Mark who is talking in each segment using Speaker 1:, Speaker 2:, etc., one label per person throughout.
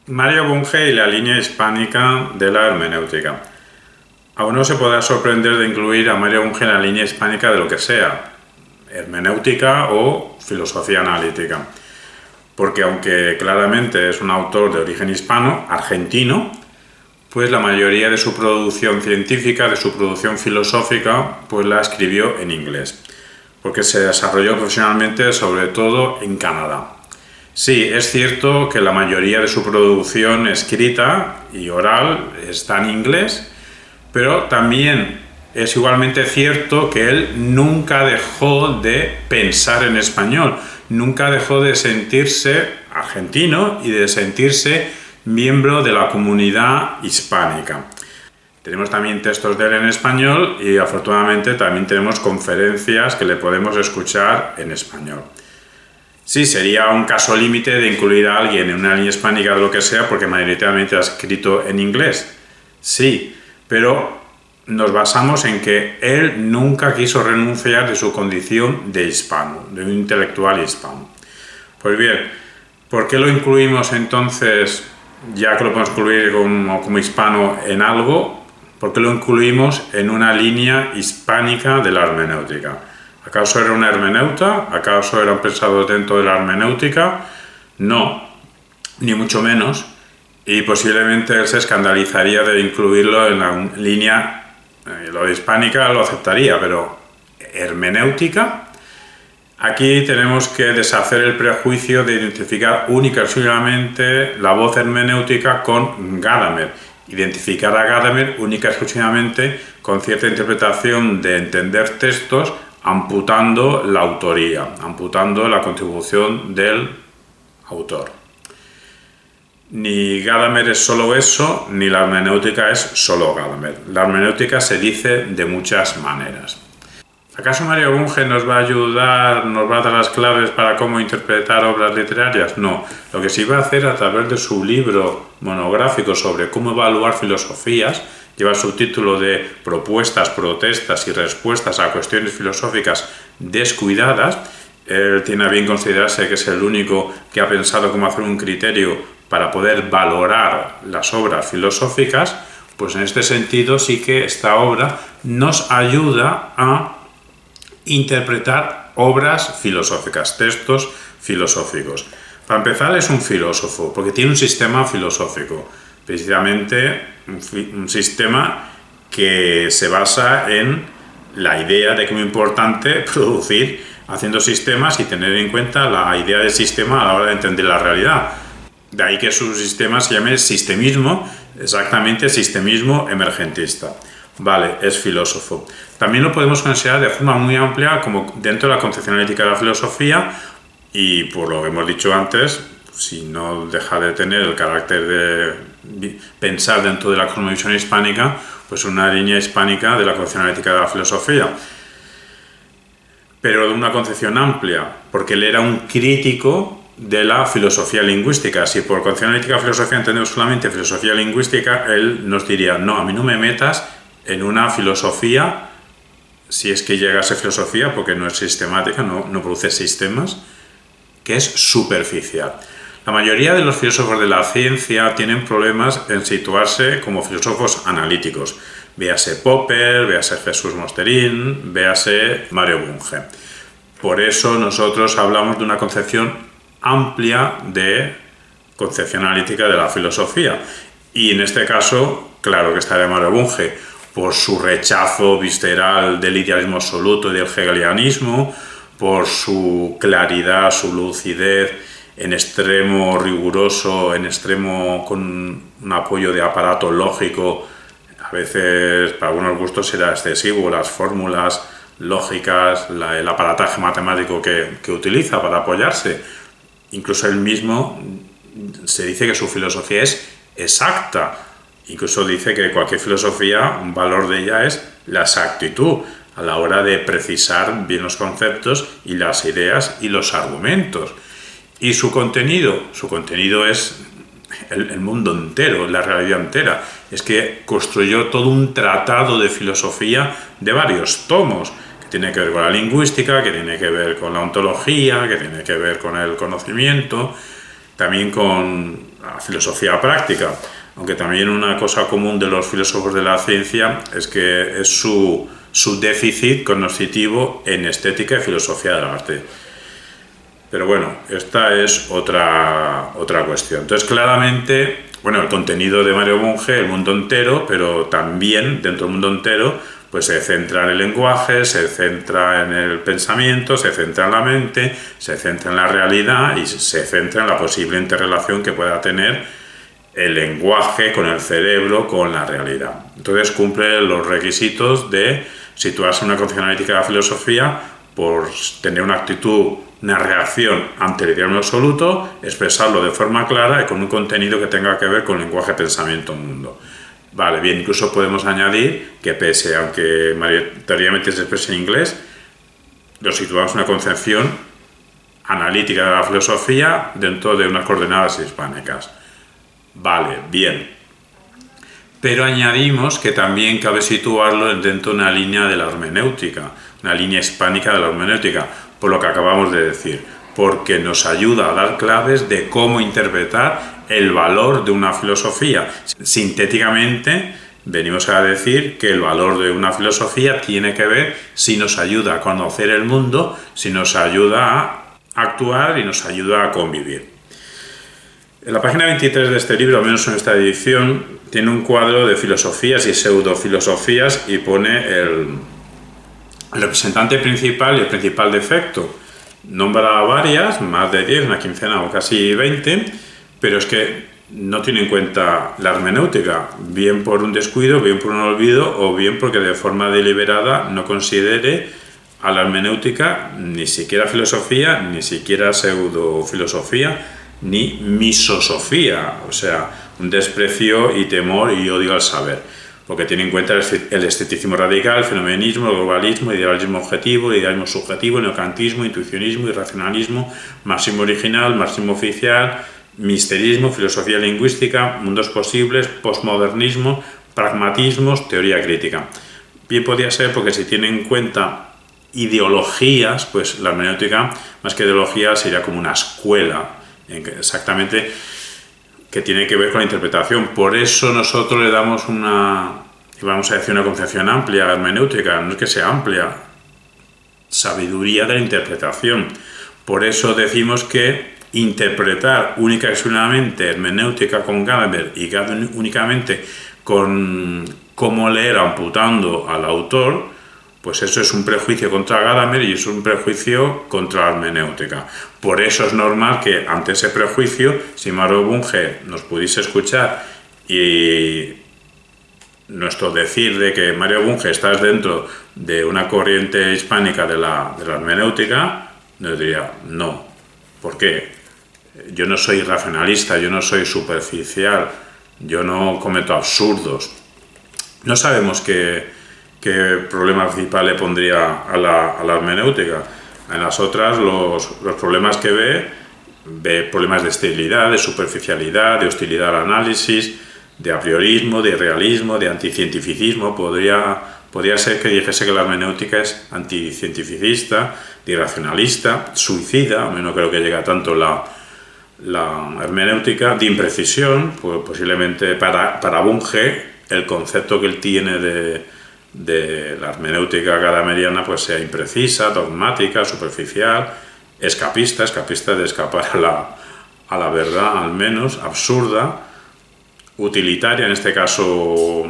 Speaker 1: Mario Bunge y la línea hispánica de la hermenéutica. A uno se podrá sorprender de incluir a Mario Bunge en la línea hispánica de lo que sea, hermenéutica o filosofía analítica, porque aunque claramente es un autor de origen hispano, argentino, pues la mayoría de su producción científica, de su producción filosófica, pues la escribió en inglés, porque se desarrolló profesionalmente sobre todo en Canadá. Sí, es cierto que la mayoría de su producción escrita y oral está en inglés, pero también es igualmente cierto que él nunca dejó de pensar en español, nunca dejó de sentirse argentino y de sentirse miembro de la comunidad hispánica. Tenemos también textos de él en español y afortunadamente también tenemos conferencias que le podemos escuchar en español. Sí, sería un caso límite de incluir a alguien en una línea hispánica de lo que sea porque mayoritariamente ha escrito en inglés. Sí, pero nos basamos en que él nunca quiso renunciar de su condición de hispano, de un intelectual hispano. Pues bien, ¿por qué lo incluimos entonces, ya que lo podemos incluir como hispano en algo? ¿Por qué lo incluimos en una línea hispánica de la hermenéutica? ¿Acaso era un hermeneuta? ¿Acaso era un pensador dentro de la hermenéutica? No, ni mucho menos. Y posiblemente él se escandalizaría de incluirlo en la línea, lo de hispánica lo aceptaría, pero hermenéutica. Aquí tenemos que deshacer el prejuicio de identificar única y exclusivamente la voz hermenéutica con Gadamer. Identificar a Gadamer única y exclusivamente con cierta interpretación de entender textos, amputando la autoría, amputando la contribución del autor. Ni Gadamer es solo eso, ni la hermenéutica es solo Gadamer. La hermenéutica se dice de muchas maneras. ¿Acaso Mario Bunge nos va a ayudar, nos va a dar las claves para cómo interpretar obras literarias? No. Lo que sí va a hacer a través de su libro monográfico sobre cómo evaluar filosofías, lleva el subtítulo de Propuestas, protestas y respuestas a cuestiones filosóficas descuidadas. Él tiene a bien considerarse que es el único que ha pensado cómo hacer un criterio para poder valorar las obras filosóficas. Pues en este sentido sí que esta obra nos ayuda a interpretar obras filosóficas, textos filosóficos. Para empezar, es un filósofo, porque tiene un sistema filosófico, precisamente un sistema que se basa en la idea de que es muy importante producir haciendo sistemas y tener en cuenta la idea del sistema a la hora de entender la realidad. De ahí que su sistema se llame sistemismo, exactamente sistemismo emergentista. Vale, es filósofo. También lo podemos considerar de forma muy amplia como dentro de la concepción analítica de la filosofía y por lo que hemos dicho antes, si no deja de tener el carácter de pensar dentro de la cosmovisión hispánica, pues una línea hispánica de la concepción analítica de la filosofía. Pero de una concepción amplia, porque él era un crítico de la filosofía lingüística. Si por concepción analítica de filosofía entendemos solamente filosofía lingüística, él nos diría, no, a mí no me metas en una filosofía, si es que llega a ser filosofía, porque no es sistemática, no produce sistemas, que es superficial. La mayoría de los filósofos de la ciencia tienen problemas en situarse como filósofos analíticos. Véase Popper, véase Jesús Mosterín, véase Mario Bunge. Por eso nosotros hablamos de una concepción amplia de concepción analítica de la filosofía. Y en este caso, claro que está de Mario Bunge, por su rechazo visceral del idealismo absoluto y del hegelianismo, por su claridad, su lucidez en extremo riguroso, en extremo con un apoyo de aparato lógico, a veces para algunos gustos será excesivo, las fórmulas lógicas, el aparataje matemático que utiliza para apoyarse. Incluso él mismo se dice que su filosofía es exacta. Incluso dice que cualquier filosofía, un valor de ella es la exactitud a la hora de precisar bien los conceptos y las ideas y los argumentos. Y su contenido es el mundo entero, la realidad entera. Es que construyó todo un tratado de filosofía de varios tomos, que tiene que ver con la lingüística, que tiene que ver con la ontología, que tiene que ver con el conocimiento, también con la filosofía práctica, aunque también una cosa común de los filósofos de la ciencia es que es su déficit cognoscitivo en estética y filosofía del arte. Pero bueno, esta es otra cuestión. Entonces, claramente, bueno, el contenido de Mario Bunge, el mundo entero, pero también dentro del mundo entero, pues se centra en el lenguaje, se centra en el pensamiento, se centra en la mente, se centra en la realidad y se centra en la posible interrelación que pueda tener el lenguaje con el cerebro, con la realidad. Entonces cumple los requisitos de situarse en una concepción analítica de la filosofía por tener una actitud, una reacción ante el idealismo absoluto, expresarlo de forma clara y con un contenido que tenga que ver con el lenguaje, pensamiento, mundo. Vale, bien, incluso podemos añadir que pese, aunque mayoritariamente se expresa en inglés, lo situamos en una concepción analítica de la filosofía dentro de unas coordenadas hispánicas. Vale, bien. Pero añadimos que también cabe situarlo dentro de una línea de la hermenéutica, una línea hispánica de la hermenéutica, por lo que acabamos de decir, porque nos ayuda a dar claves de cómo interpretar el valor de una filosofía. Sintéticamente, venimos a decir que el valor de una filosofía tiene que ver si nos ayuda a conocer el mundo, si nos ayuda a actuar y nos ayuda a convivir. En la página 23 de este libro, al menos en esta edición, tiene un cuadro de filosofías y pseudofilosofías y pone el representante principal y el principal defecto. Nombra varias, más de 10, una quincena o casi 20, pero es que no tiene en cuenta la hermenéutica, bien por un descuido, bien por un olvido o bien porque de forma deliberada no considere a la hermenéutica ni siquiera filosofía, ni siquiera pseudofilosofía, ni misosofía, o sea, un desprecio y temor y odio al saber, porque tiene en cuenta el esteticismo radical, el fenomenismo, el globalismo, el idealismo objetivo, el idealismo subjetivo, el neocantismo, intuicionismo, irracionalismo, marxismo original, marxismo oficial, misterismo, filosofía lingüística, mundos posibles, posmodernismo, pragmatismos, teoría crítica. Bien podría ser porque si tiene en cuenta ideologías, pues la hermenéutica, más que ideología, sería como una escuela, exactamente, que tiene que ver con la interpretación. Por eso nosotros le damos vamos a decir, una concepción amplia hermenéutica, no es que sea amplia, sabiduría de la interpretación. Por eso decimos que interpretar única y exclusivamente hermenéutica con Gadamer y Gadamer únicamente con cómo leer amputando al autor, pues eso es un prejuicio contra Gadamer y es un prejuicio contra la hermenéutica. Por eso es normal que ante ese prejuicio, si Mario Bunge nos pudiese escuchar y nuestro decir de que Mario Bunge estás dentro de una corriente hispánica de la hermenéutica, nos diría no. ¿Por qué? Yo no soy racionalista, yo no soy superficial, yo no cometo absurdos. No sabemos qué problema principal le pondría a la hermenéutica. En las otras, los problemas que ve problemas de esterilidad, de superficialidad, de hostilidad al análisis, de apriorismo, de realismo, de anticientificismo. Podría ser que dijese que la hermenéutica es anticientificista, de irracionalista, suicida, a mí no creo que llegue a tanto la hermenéutica, de imprecisión, pues posiblemente para Bunge el concepto que él tiene de la hermenéutica gadameriana pues sea imprecisa, dogmática, superficial, escapista de escapar a la verdad, al menos, absurda, utilitaria, en este caso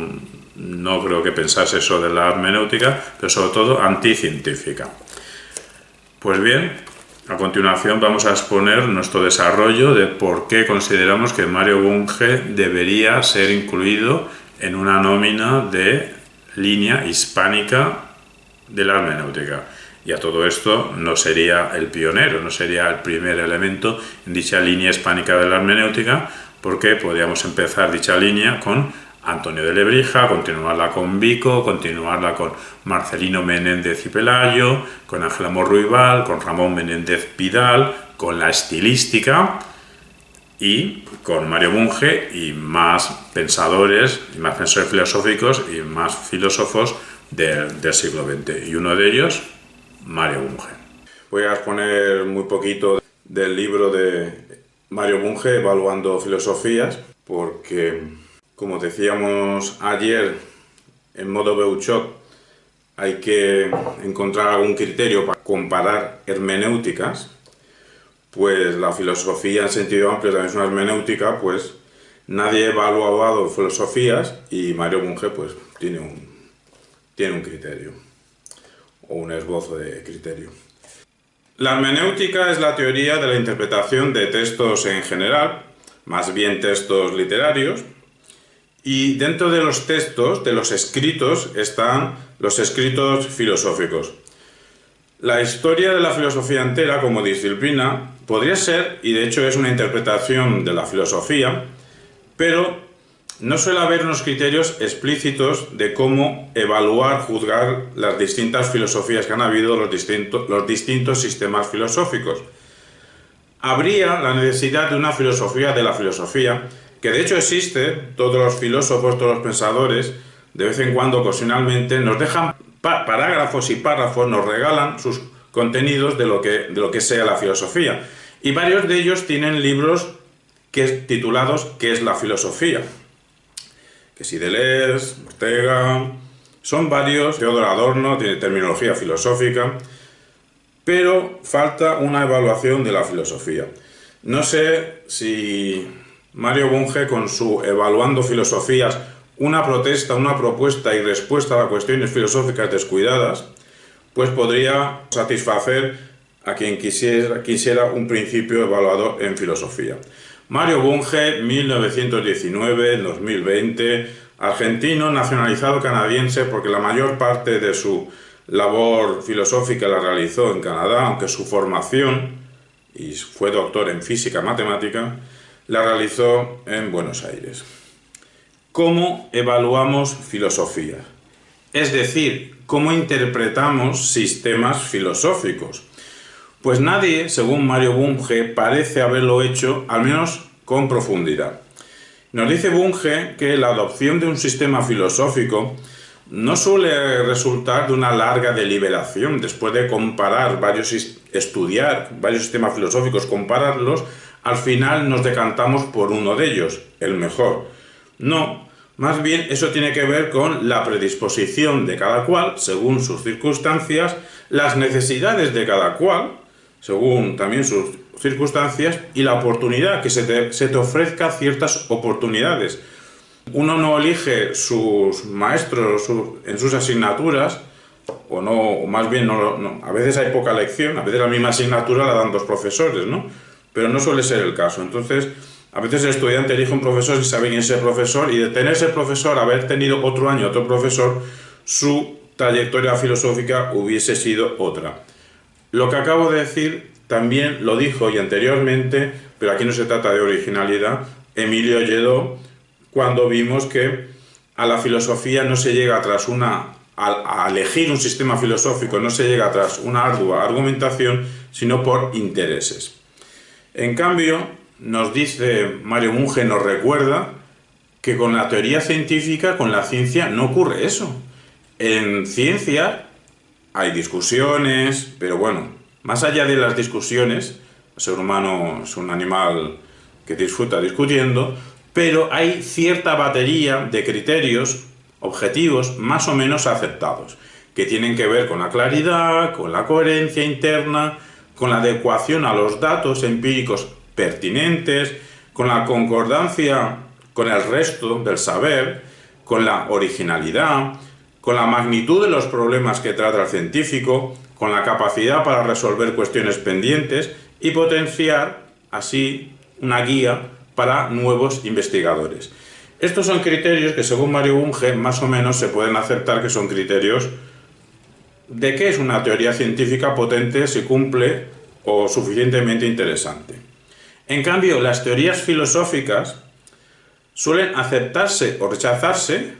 Speaker 1: no creo que pensase eso de la hermenéutica, pero sobre todo anticientífica. Pues bien, a continuación vamos a exponer nuestro desarrollo de por qué consideramos que Mario Bunge debería ser incluido en una nómina de línea hispánica de la hermenéutica. Y a todo esto no sería el pionero, no sería el primer elemento en dicha línea hispánica de la hermenéutica, porque podríamos empezar dicha línea con Antonio de Lebrija, continuarla con Vico, continuarla con Marcelino Menéndez y Pelayo, con Ángel Amor Ruibal, con Ramón Menéndez Pidal, con la estilística y con Mario Bunge y más pensadores filosóficos y más filósofos del siglo XX. Y uno de ellos, Mario Bunge. Voy a exponer muy poquito del libro de Mario Bunge evaluando filosofías, porque, como decíamos ayer, en modo Beuchot, hay que encontrar algún criterio para comparar hermenéuticas. Pues la filosofía en sentido amplio también es una hermenéutica, pues nadie ha evaluado filosofías y Mario Bunge pues tiene un criterio, o un esbozo de criterio. La hermenéutica es la teoría de la interpretación de textos en general, más bien textos literarios, y dentro de los textos, de los escritos, están los escritos filosóficos. La historia de la filosofía entera como disciplina podría ser, y de hecho es una interpretación de la filosofía, pero no suele haber unos criterios explícitos de cómo evaluar, juzgar las distintas filosofías que han habido, los distintos sistemas filosóficos. Habría la necesidad de una filosofía de la filosofía, que de hecho existe. Todos los filósofos, todos los pensadores, de vez en cuando, ocasionalmente, nos dejan parágrafos y párrafos, nos regalan sus contenidos de lo que sea la filosofía. Y varios de ellos tienen libros titulados ¿Qué es la filosofía? Que si Deleuze, Ortega, son varios, Theodor Adorno tiene terminología filosófica, pero falta una evaluación de la filosofía. No sé si Mario Bunge, con su Evaluando Filosofías, una protesta, una propuesta y respuesta a cuestiones filosóficas descuidadas, pues podría satisfacer a quien quisiera un principio evaluador en filosofía. Mario Bunge, 1919-2020, argentino, nacionalizado canadiense, porque la mayor parte de su labor filosófica la realizó en Canadá, aunque su formación, y fue doctor en física matemática, la realizó en Buenos Aires. ¿Cómo evaluamos filosofía? Es decir, ¿cómo interpretamos sistemas filosóficos? Pues nadie, según Mario Bunge, parece haberlo hecho, al menos con profundidad. Nos dice Bunge que la adopción de un sistema filosófico no suele resultar de una larga deliberación. Después de estudiar varios sistemas filosóficos, compararlos, al final nos decantamos por uno de ellos, el mejor. No, más bien eso tiene que ver con la predisposición de cada cual, según sus circunstancias, las necesidades de cada cual, según también sus circunstancias, y la oportunidad, que se te ofrezca ciertas oportunidades. Uno no elige sus maestros en sus asignaturas, o no, o más bien no, a veces hay poca elección, a veces la misma asignatura la dan dos profesores, ¿no? Pero no suele ser el caso. Entonces, a veces el estudiante elige un profesor y sabe quién es ese profesor, y de tener ese profesor, haber tenido otro año otro profesor, su trayectoria filosófica hubiese sido otra. Lo que acabo de decir también lo dijo y anteriormente, pero aquí no se trata de originalidad, Emilio Lledó, cuando vimos que a la filosofía no se llega tras a elegir un sistema filosófico, no se llega tras una ardua argumentación, sino por intereses. En cambio, nos dice Mario Bunge, nos recuerda que con la teoría científica, con la ciencia, no ocurre eso. En ciencia hay discusiones, pero bueno, más allá de las discusiones, el ser humano es un animal que disfruta discutiendo, pero hay cierta batería de criterios objetivos más o menos aceptados, que tienen que ver con la claridad, con la coherencia interna, con la adecuación a los datos empíricos pertinentes, con la concordancia con el resto del saber, con la originalidad, con la magnitud de los problemas que trata el científico, con la capacidad para resolver cuestiones pendientes y potenciar así una guía para nuevos investigadores. Estos son criterios que, según Mario Bunge, más o menos se pueden aceptar que son criterios de qué es una teoría científica potente, si cumple o suficientemente interesante. En cambio, las teorías filosóficas suelen aceptarse o rechazarse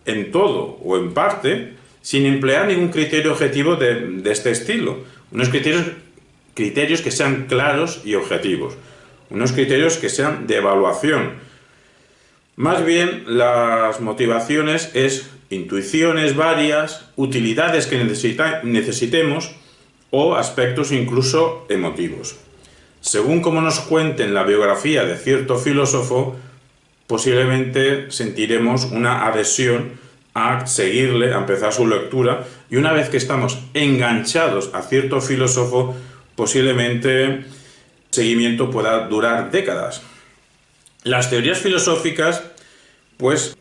Speaker 1: en todo o en parte sin emplear ningún criterio objetivo de este estilo. Unos criterios que sean claros y objetivos. Unos criterios que sean de evaluación. Más bien, las motivaciones es intuiciones varias, utilidades que necesitemos o aspectos incluso emotivos. Según como nos cuenten la biografía de cierto filósofo, posiblemente sentiremos una adhesión a seguirle, a empezar su lectura, y una vez que estamos enganchados a cierto filósofo, posiblemente el seguimiento pueda durar décadas. Las teorías filosóficas, pues,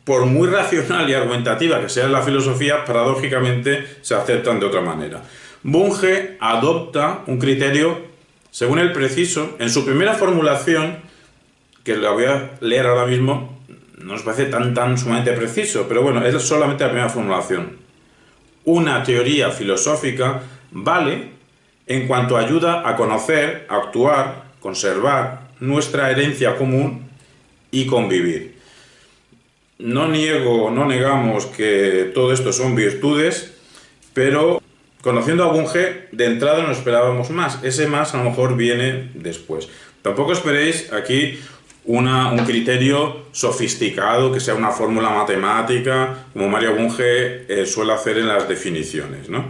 Speaker 1: por muy racional y argumentativa que sea la filosofía, paradójicamente se aceptan de otra manera. Bunge adopta un criterio, según él preciso, en su primera formulación, que la voy a leer ahora mismo, no nos parece tan sumamente preciso, pero bueno, es solamente la primera formulación. Una teoría filosófica vale en cuanto ayuda a conocer, actuar, conservar nuestra herencia común y convivir. No negamos que todo esto son virtudes, pero conociendo a Bunge, de entrada nos esperábamos más. Ese más a lo mejor viene después. Tampoco esperéis aquí un criterio sofisticado, que sea una fórmula matemática, como Mario Bunge suele hacer en las definiciones, ¿no?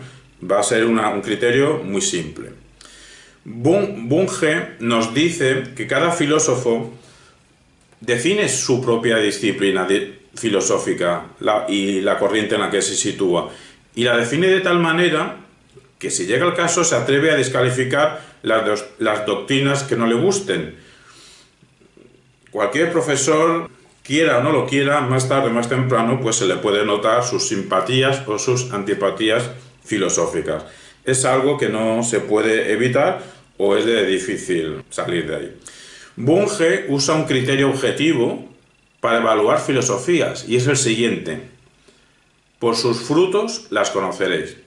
Speaker 1: Va a ser un criterio muy simple. Bunge nos dice que cada filósofo define su propia disciplina filosófica y la corriente en la que se sitúa, y la define de tal manera que, si llega el caso, se atreve a descalificar las doctrinas que no le gusten. Cualquier profesor, quiera o no lo quiera, más tarde o más temprano, pues se le puede notar sus simpatías o sus antipatías filosóficas. Es algo que no se puede evitar o es de difícil salir de ahí. Bunge usa un criterio objetivo para evaluar filosofías, y es el siguiente: por sus frutos las conoceréis.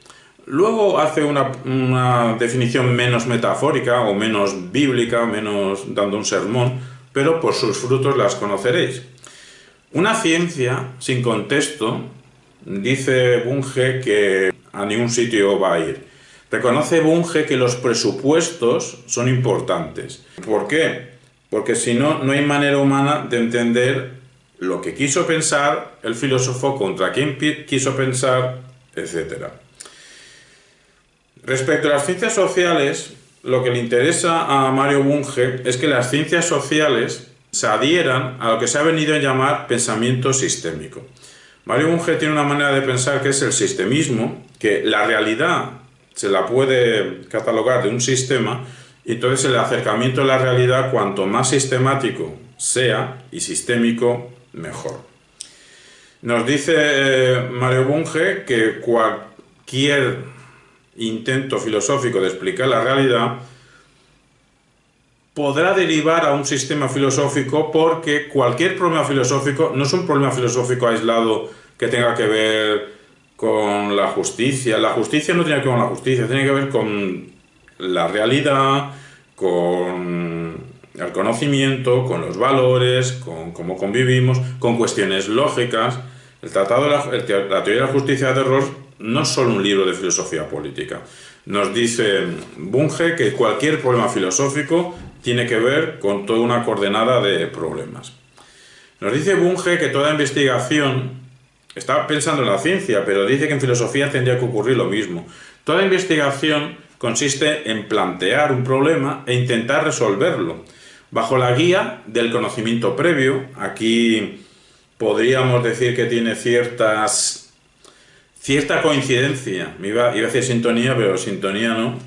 Speaker 1: Luego hace una definición menos metafórica o menos bíblica, menos dando un sermón, pero por sus frutos las conoceréis. Una ciencia sin contexto, dice Bunge, que a ningún sitio va a ir. Reconoce Bunge que los presupuestos son importantes. ¿Por qué? Porque si no, no hay manera humana de entender lo que quiso pensar el filósofo, contra quién quiso pensar, etc. Respecto a las ciencias sociales, lo que le interesa a Mario Bunge es que las ciencias sociales se adhieran a lo que se ha venido a llamar pensamiento sistémico. Mario Bunge tiene una manera de pensar que es el sistemismo, que la realidad se la puede catalogar de un sistema, y entonces el acercamiento a la realidad, cuanto más sistemático sea y sistémico, mejor. Nos dice Mario Bunge que cualquier intento filosófico de explicar la realidad podrá derivar a un sistema filosófico, porque cualquier problema filosófico no es un problema filosófico aislado que tenga que ver con la justicia. La justicia no tiene que ver con la justicia, tiene que ver con la realidad, con el conocimiento, con los valores, con cómo convivimos, con cuestiones lógicas. La teoría de la justicia de Rawls no es solo un libro de filosofía política. Nos dice Bunge que cualquier problema filosófico tiene que ver con toda una coordenada de problemas. Nos dice Bunge que toda investigación, está pensando en la ciencia, pero dice que en filosofía tendría que ocurrir lo mismo. Toda investigación consiste en plantear un problema e intentar resolverlo, bajo la guía del conocimiento previo. Aquí podríamos decir que tiene cierta coincidencia, iba a decir sintonía, pero sintonía no,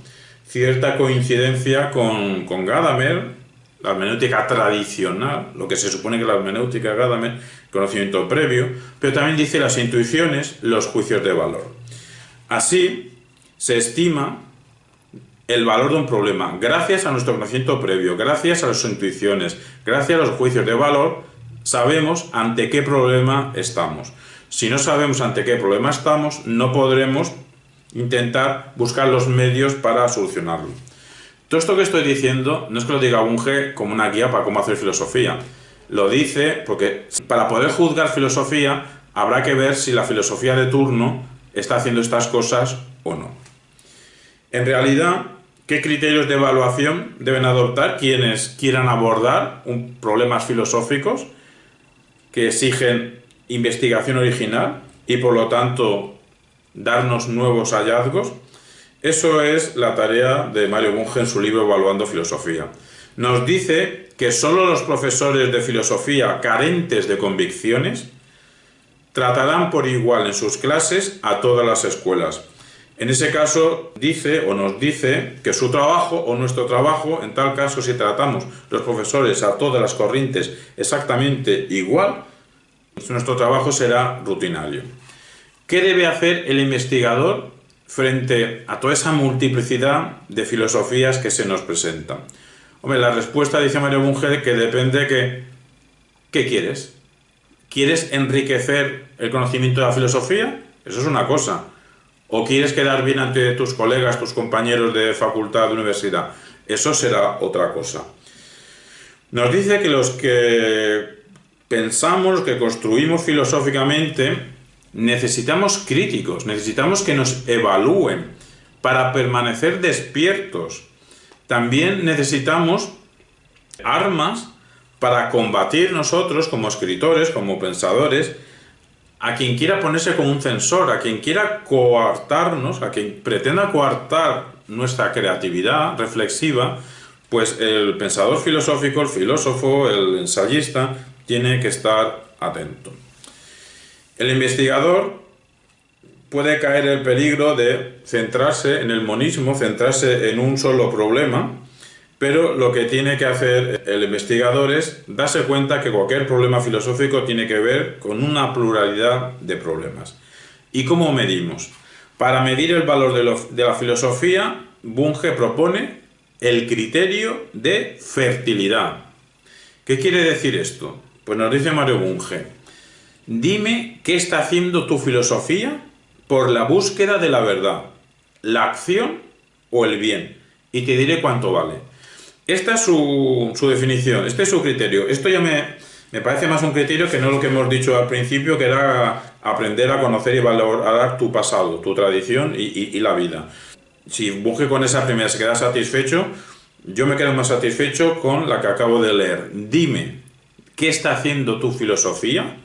Speaker 1: cierta coincidencia con Gadamer, la hermenéutica tradicional, lo que se supone que la hermenéutica Gadamer, conocimiento previo, pero también dice las intuiciones, los juicios de valor. Así se estima el valor de un problema gracias a nuestro conocimiento previo, gracias a las intuiciones, gracias a los juicios de valor, sabemos ante qué problema estamos. Si no sabemos ante qué problema estamos, no podremos intentar buscar los medios para solucionarlo. Todo esto que estoy diciendo no es que lo diga Bunge como una guía para cómo hacer filosofía. Lo dice porque para poder juzgar filosofía habrá que ver si la filosofía de turno está haciendo estas cosas o no. En realidad, ¿qué criterios de evaluación deben adoptar quienes quieran abordar problemas filosóficos que exigen investigación original y, por lo tanto, darnos nuevos hallazgos? Eso es la tarea de Mario Bunge en su libro Evaluando Filosofía. Nos dice que solo los profesores de filosofía carentes de convicciones tratarán por igual en sus clases a todas las escuelas. En ese caso dice o nos dice que su trabajo o nuestro trabajo, en tal caso si tratamos los profesores a todas las corrientes exactamente igual, nuestro trabajo será rutinario. ¿Qué debe hacer el investigador frente a toda esa multiplicidad de filosofías que se nos presentan? Hombre, la respuesta, dice Mario Bunge, que depende de ¿qué quieres? ¿Quieres enriquecer el conocimiento de la filosofía? Eso es una cosa. ¿O quieres quedar bien ante tus colegas, tus compañeros de facultad, de universidad? Eso será otra cosa. Nos dice que los que pensamos, que construimos filosóficamente, necesitamos críticos, necesitamos que nos evalúen para permanecer despiertos. También necesitamos armas para combatir nosotros como escritores, como pensadores, a quien quiera ponerse como un censor, a quien quiera coartarnos, a quien pretenda coartar nuestra creatividad reflexiva, pues el pensador filosófico, el filósofo, el ensayista, tiene que estar atento. El investigador puede caer en el peligro de centrarse en el monismo, centrarse en un solo problema, pero lo que tiene que hacer el investigador es darse cuenta que cualquier problema filosófico tiene que ver con una pluralidad de problemas. ¿Y cómo medimos? Para medir el valor de la filosofía, Bunge propone el criterio de fertilidad. ¿Qué quiere decir esto? Pues nos dice Mario Bunge: dime qué está haciendo tu filosofía por la búsqueda de la verdad, la acción o el bien, y te diré cuánto vale. Esta es su definición, este es su criterio. Esto ya me parece más un criterio que no lo que hemos dicho al principio, que era aprender a conocer y valorar tu pasado, tu tradición y la vida. Si Bunge con esa primera se queda satisfecho, yo me quedo más satisfecho con la que acabo de leer. Dime, ¿qué está haciendo tu filosofía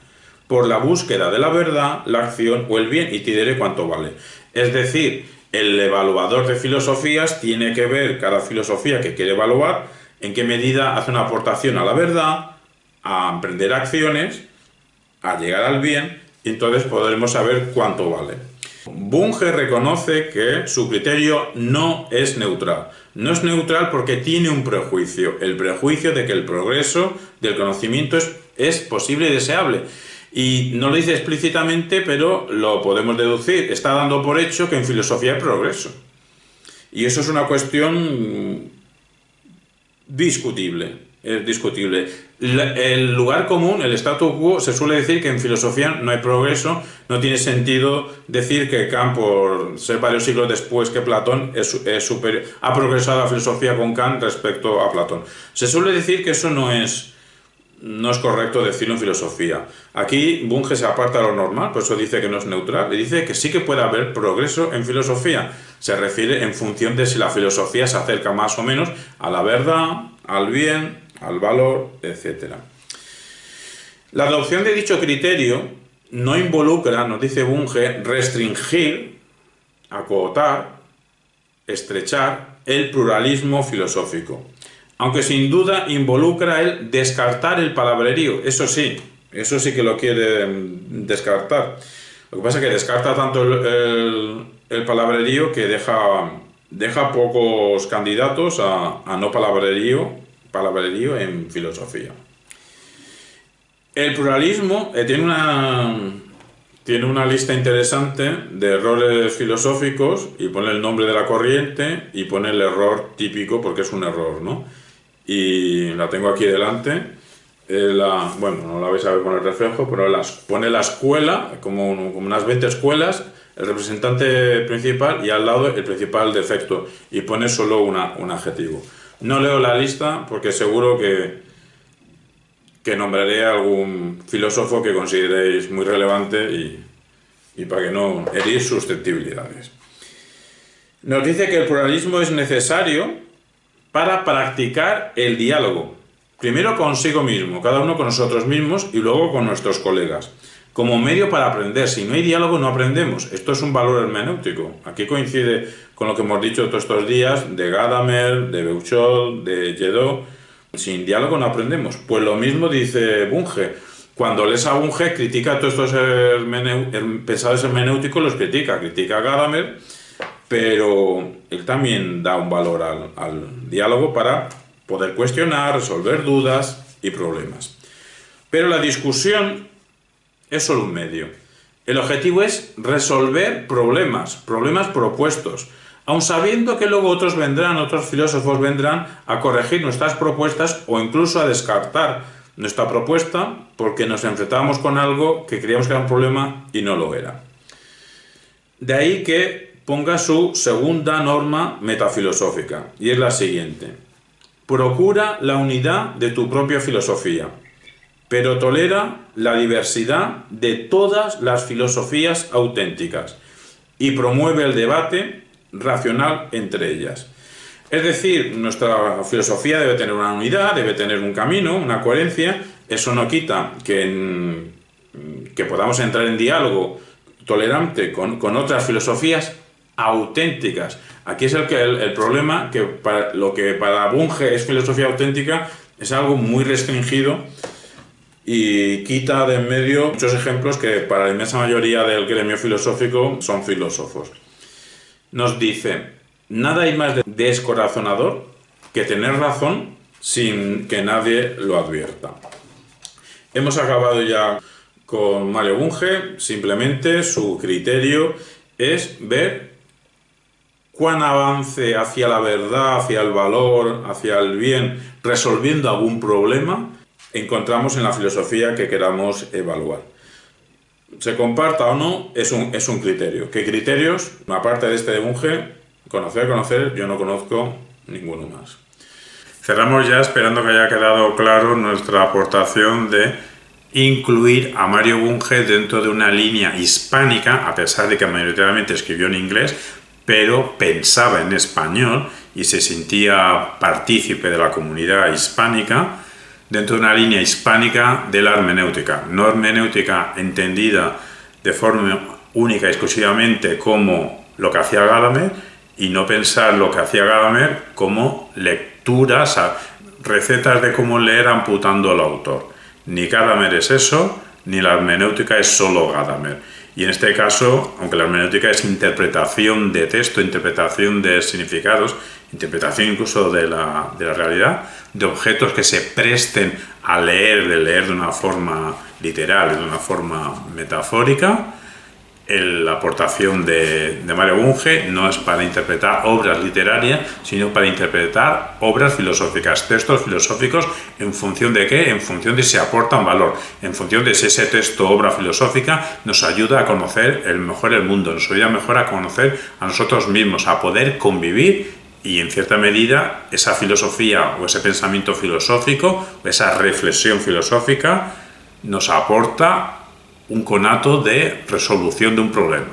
Speaker 1: por la búsqueda de la verdad, la acción o el bien? Y te diré cuánto vale. Es decir, el evaluador de filosofías tiene que ver cada filosofía que quiere evaluar en qué medida hace una aportación a la verdad, a emprender acciones, a llegar al bien, y entonces podremos saber cuánto vale. Bunge reconoce que su criterio no es neutral. No es neutral porque tiene un prejuicio, el prejuicio de que el progreso del conocimiento es posible y deseable. Y no lo dice explícitamente, pero lo podemos deducir. Está dando por hecho que en filosofía hay progreso. Y eso es una cuestión discutible. Es discutible. El lugar común, el statu quo, se suele decir que en filosofía no hay progreso. No tiene sentido decir que Kant, por ser varios siglos después que Platón, es superior, ha progresado la filosofía con Kant respecto a Platón. Se suele decir que eso no es correcto decirlo en filosofía. Aquí Bunge se aparta de lo normal, por eso dice que no es neutral, y dice que sí que puede haber progreso en filosofía. Se refiere en función de si la filosofía se acerca más o menos a la verdad, al bien, al valor, etc. La adopción de dicho criterio no involucra, nos dice Bunge, restringir, acotar, estrechar el pluralismo filosófico. Aunque sin duda involucra el descartar el palabrerío. Eso sí que lo quiere descartar. Lo que pasa es que descarta tanto el palabrerío que deja pocos candidatos a no palabrerío en filosofía. El pluralismo tiene una lista interesante de errores filosóficos y pone el nombre de la corriente y pone el error típico porque es un error, ¿no? Y la tengo aquí delante. Bueno, no la vais a ver con el reflejo, pero pone la escuela, como unas 20 escuelas, el representante principal y al lado el principal defecto, y pone solo un adjetivo. No leo la lista porque seguro que nombraré a algún filósofo que consideréis muy relevante y para que no herir susceptibilidades. Nos dice que el pluralismo es necesario para practicar el diálogo, primero consigo mismo, cada uno con nosotros mismos y luego con nuestros colegas. como medio para aprender. Si no hay diálogo, no aprendemos. Esto es un valor hermenéutico. Aquí coincide con lo que hemos dicho todos estos días de Gadamer, de Beuchot, de Lledó. Sin diálogo no aprendemos. Pues lo mismo dice Bunge. Cuando lees a Bunge, critica a todos estos pensadores hermenéuticos, los critica a Gadamer, pero él también da un valor al diálogo para poder cuestionar, resolver dudas y problemas. Pero la discusión es solo un medio. El objetivo es resolver problemas propuestos, aun sabiendo que luego otros filósofos vendrán a corregir nuestras propuestas o incluso a descartar nuestra propuesta porque nos enfrentábamos con algo que creíamos que era un problema y no lo era. De ahí que ponga su segunda norma metafilosófica, y es la siguiente: procura la unidad de tu propia filosofía, pero tolera la diversidad de todas las filosofías auténticas y promueve el debate racional entre ellas. Es decir, nuestra filosofía debe tener una unidad, debe tener un camino, una coherencia. Eso no quita que podamos entrar en diálogo tolerante con otras filosofías auténticas. Aquí es el problema, que lo que para Bunge es filosofía auténtica es algo muy restringido y quita de en medio muchos ejemplos que para la inmensa mayoría del gremio filosófico son filósofos. Nos dice: nada hay más descorazonador que tener razón sin que nadie lo advierta. Hemos acabado ya con Mario Bunge. Simplemente su criterio es ver cuán avance hacia la verdad, hacia el valor, hacia el bien, resolviendo algún problema, encontramos en la filosofía que queramos evaluar. Se comparta o no, es un criterio. ¿Qué criterios? Aparte de este de Bunge, conocer, yo no conozco ninguno más. Cerramos ya esperando que haya quedado claro nuestra aportación de incluir a Mario Bunge dentro de una línea hispánica, a pesar de que mayoritariamente escribió en inglés, pero pensaba en español y se sentía partícipe de la comunidad hispánica, dentro de una línea hispánica de la hermenéutica. No hermenéutica entendida de forma única y exclusivamente como lo que hacía Gadamer, y no pensar lo que hacía Gadamer como lecturas, recetas de cómo leer amputando al autor. Ni Gadamer es eso, ni la hermenéutica es solo Gadamer. Y en este caso, aunque la hermenéutica es interpretación de texto, interpretación de significados, interpretación incluso de la realidad, de objetos que se presten a leer, de leer de una forma literal, de una forma metafórica, la aportación de Mario Bunge no es para interpretar obras literarias, sino para interpretar obras filosóficas, textos filosóficos. ¿En función de qué? En función de si aportan valor, en función de si ese texto o obra filosófica nos ayuda a conocer mejor el mundo, nos ayuda mejor a conocer a nosotros mismos, a poder convivir, y en cierta medida esa filosofía o ese pensamiento filosófico, esa reflexión filosófica nos aporta un conato de resolución de un problema.